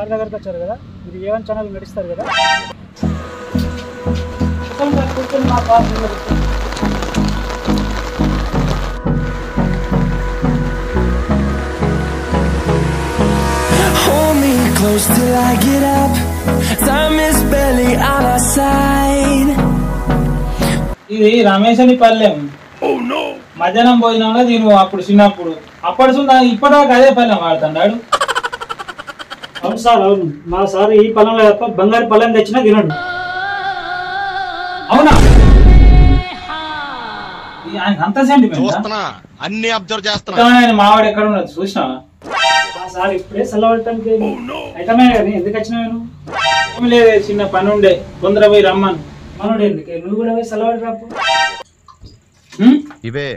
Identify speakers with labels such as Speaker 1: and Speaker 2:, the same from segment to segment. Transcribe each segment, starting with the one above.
Speaker 1: Sir దగ్గరకు వచ్చారు కదా, మీరు ఏవన్ ఛానల్ నడుస్తారు కదా.
Speaker 2: Hold me close till I get up. Time is barely on our side.
Speaker 3: ఇది రమేష్ అని పల్లెం. మధ్యాహ్నం భోజనంలో దీని అప్పుడు చిన్నప్పుడు అప్పటి ఇప్పటిదాకా అదే పల్లెం వాడుతున్నాడు.
Speaker 1: అవును సార్, అవును. మా సార్ ఈ పళ్ళంలో తప్ప బంగారు పళ్ళెం తెచ్చినా తినడు.
Speaker 3: అవునా? అంత సెంటిమెంట్
Speaker 4: అన్ని అబ్జర్వ్ చేస్తున్నా.
Speaker 3: మావాడు ఎక్కడ ఉన్నది చూసినావా?
Speaker 1: మా సార్ ఇప్పుడే చల్లబడటానికి అయితే కానీ ఎందుకు వచ్చినావు?
Speaker 3: ఏమి లేదు, చిన్న పని ఉండే తొందర పోయి రమ్మను.
Speaker 1: మనోడు ఎందుకు? నువ్వు కూడా పోయి చల్లబడి రాపు.
Speaker 4: ఇవే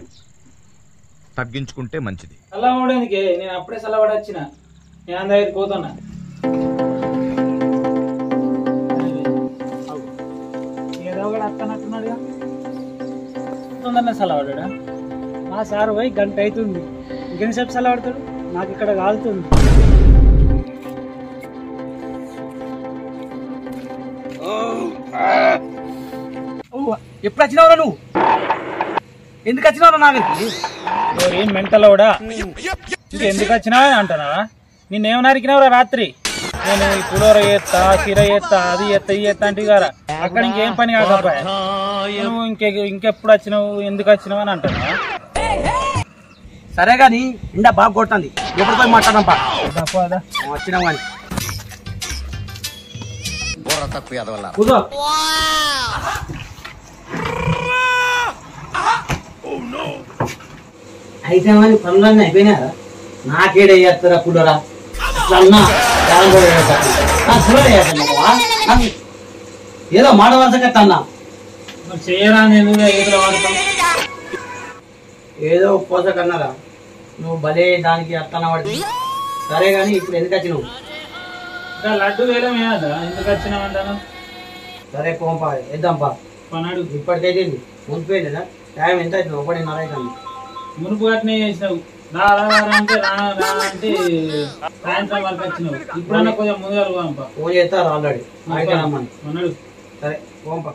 Speaker 4: తగ్గించుకుంటే మంచిది.
Speaker 3: చల్లబడేందుకే నేను అప్పుడే చల్లబడి వచ్చిన. నేను అందరికి పోతున్నా.
Speaker 1: ఏదో ఒకటి అత్తనట్టున్నాడుగా.
Speaker 3: తొందరనే చల్లబడ్డా.
Speaker 1: మా సార్ పోయి గంట అవుతుంది. ఇంకెంతసేపు చల్లబడతాడు? నాకు ఇక్కడ కాలుతుంది.
Speaker 5: ఎప్పుడు వచ్చినావురా నువ్వు? ఎందుకు వచ్చినావురా నా దగ్గరికి?
Speaker 3: ఏం మెంటల్ కూడా ఎందుకు వచ్చినావా అంటున్నావా? నిన్నేం నరికినావురా రాత్రి? నేను ఈ పులోర ఎత్తా, కీర ఎత్తా, అది ఎత్తా, ఈ ఎత్తా అంటే గారా అక్కడ ఇంకేం పని కాకపోయా. నువ్వు ఇంకెప్పుడు వచ్చినావు, ఎందుకు వచ్చినావు అని అంటున్నావా?
Speaker 5: సరే గాని ఇండా బాగా కొడుతుంది. ఎప్పుడు పోయి మాట్లాడదాం వచ్చినావు కానీ
Speaker 3: కూర్చో.
Speaker 5: అయితే మరి పనులన్నీ అయిపోయినారా? నాకేడే చేస్తారా కుడరా? ఏదో మాట వరసకట్టన్నా
Speaker 3: చేయరా, నేను ఏదో వాడతాం.
Speaker 5: ఏదో పోసకన్నారా? నువ్వు భలే దానికి అత్తన పడి. సరే గాని ఇప్పుడు ఎందుకు వచ్చినావు?
Speaker 3: ఇంకా లడ్డు వేలం ఏదా? ఎందుకు వచ్చినావంటాను?
Speaker 5: సరే పోంపా, వేద్దాంపా.
Speaker 3: పన్నాడు
Speaker 5: ఇప్పటికైతే ముందుపోయిందా? టైం ఎంత అవుతుంది? 1:30 అవుతుంది.
Speaker 3: మునుపు గట్నే చేసినావు. రా అంటే రా అంటే సాయంత్రం వరకు వచ్చినావు. ఇప్పుడన్నా కొంచెం ముందుగా పోంపా.
Speaker 5: ఫోన్ చేస్తారు ఆల్రెడీ.
Speaker 3: పన్నాడు.
Speaker 5: సరే పోంపా.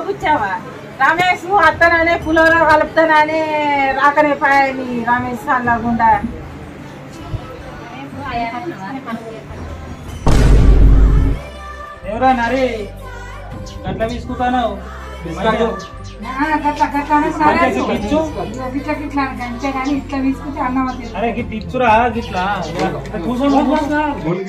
Speaker 6: కూర్చావా? రమేష్ అత్తననే పులోర కలుపుతానని రాకనే పాయని రమేష్ అలాగుండా.
Speaker 3: ఎవరా నరి గట్ల తీసుకుంటాను?
Speaker 6: ఇట్లా తీసుకుంటే అన్నం.
Speaker 3: అరే గిట్ ఇచ్చురా గిట్లా కూర్చొని.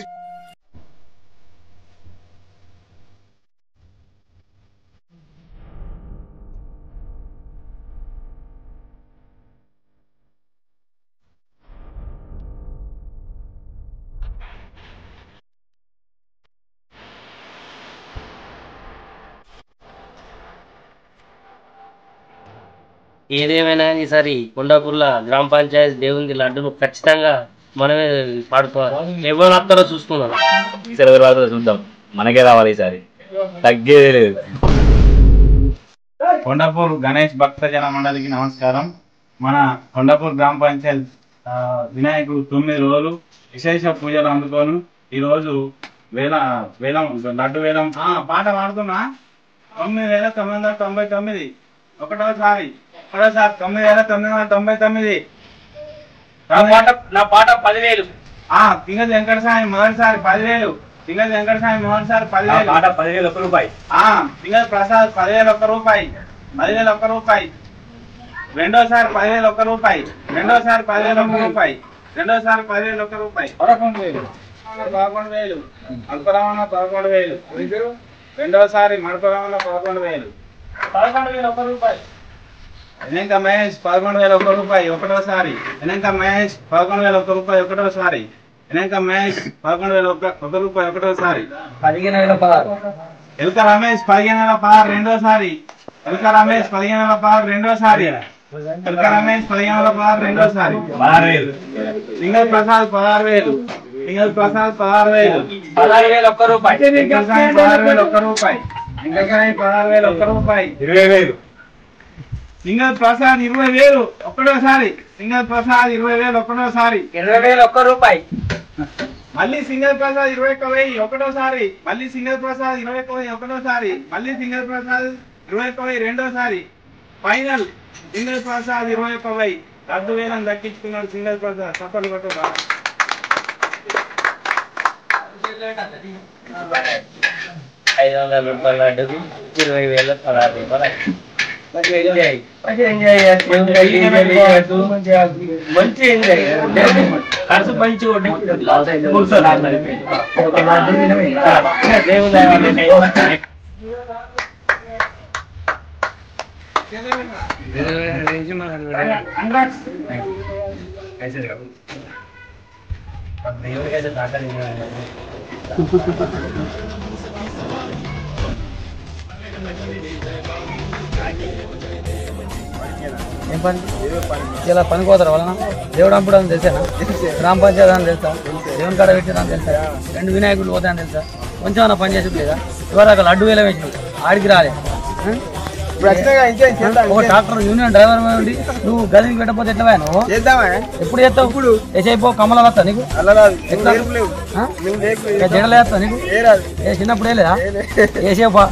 Speaker 7: ఏదేమైనా ఈసారి కొండాపూర్ల గ్రామ పంచాయతీ దేవుంది లడ్డును ఖచ్చితంగా మనమే పాడుకోవాలి. ఎవరు వస్తారో చూసుకుందాం.
Speaker 8: చూద్దాం, మనకే రావాలి ఈసారి, తగ్గేదే లేదు. కొండాపూర్ గణేష్ భక్త జన మండలికి నమస్కారం. మన కొండాపూర్ గ్రామ పంచాయతీ వినాయకుడు 9 రోజులు విశేష పూజలు అందుకోను. ఈరోజు లడ్డు వేలం పాట పాడుతున్నా. 9,999 ఒకటోసారి 9,999.
Speaker 7: నా పాట 10,000.
Speaker 8: తింగతి వెంకటస్వామి మొదటిసారి 10,000. తింగతి వెంకటస్వామి మొదటిసారి 10,000.
Speaker 7: పాట 10,000 1 రూపాయి.
Speaker 8: తింగతి ప్రసాద్ 10,001 రూపాయి. 10,001 రూపాయి. రెండోసారి 10,001 రూపాయి. రెండోసారి 10,001 రూపాయి. రెండోసారి 10,001 రూపాయి. 11,000. 11,000. అల్పరామణ 11,000. రెండోసారి మడపరామణ 11,000. 11,001 రూపాయి. ఎనంక మహేష్ 11,001 రూపాయి ఒకటోసారి. ఎనంక మహేష్ 11,001 రూపాయి ఒకటోసారి. ఎనంక మహేష్ 11,001 రూపాయి ఒకటోసారి.
Speaker 5: 15,016.
Speaker 8: ఎలుక రమేష్ 15,016 రెండోసారి. ఎలుక రమేష్ 15,016 రెండోసారి. చిలక రమేష్ 15,000 రెండోసారి 16,000. సింగల్ ప్రసాద్ 16,000. సింగల్ ప్రసాద్ 16,000.
Speaker 5: 16,000 ఒక్క రూపాయి.
Speaker 8: సింగల్ సాయి 16,000 ఒక్క రూపాయి. సింగల్ సాయి 16,000 ఒక్క రూపాయి. 20,000. సింగల్ ప్రసాద్ 20,000 ఒక్కడోసారి. సింగల్ ప్రసాద్ 20,000 ఒక్కడోసారి.
Speaker 5: 20,000 ఒక్క రూపాయి.
Speaker 8: మళ్ళీ సింగల్ ప్రసాద్ 21,000 ఒకటోసారి. మళ్ళీ సింగల్ ప్రసాద్ 21,000 ఒకటోసారి. మళ్ళీ సింగల్ ప్రసాద్ 21,000 రెండోసారి. Final single Prasad 21,000. 10,000 దక్కించుకున్నాడు సింగల్ ప్రసాద్. సఫల్ కొట్టు
Speaker 7: 500 రూపాయల లడ్డుకు 20,000 16 రూపాయలు. మంచి ఎంజాయ్ ఖర్చు మంచి
Speaker 5: ఏం పని ఇలా పనికి పోతారు వలన దేవుడు అప్పుడు అని తెలుసానా గ్రామ పంచాయతీ అని తెలుసా దేవుని కాడ పెట్టిరని తెలుసా 2 వినాయకుడు పోతాయని తెలుసా కొంచెం అన్న పని చేసి లేదా ఇవాళ అక్కడ లడ్డు వేల వేసి ఆడికి రాలే ఒక డాక్టర్ యూనియన్ డ్రైవర్ ఉండి నువ్వు గదికి పెట్టకపోతే ఎట్లా నువ్వు ఎప్పుడు చేస్తావు ఇప్పుడు వేసైపో కమల వస్తా నీకు జడలేస్తా నీకు చిన్నప్పుడు వేయలేదా వేసేపా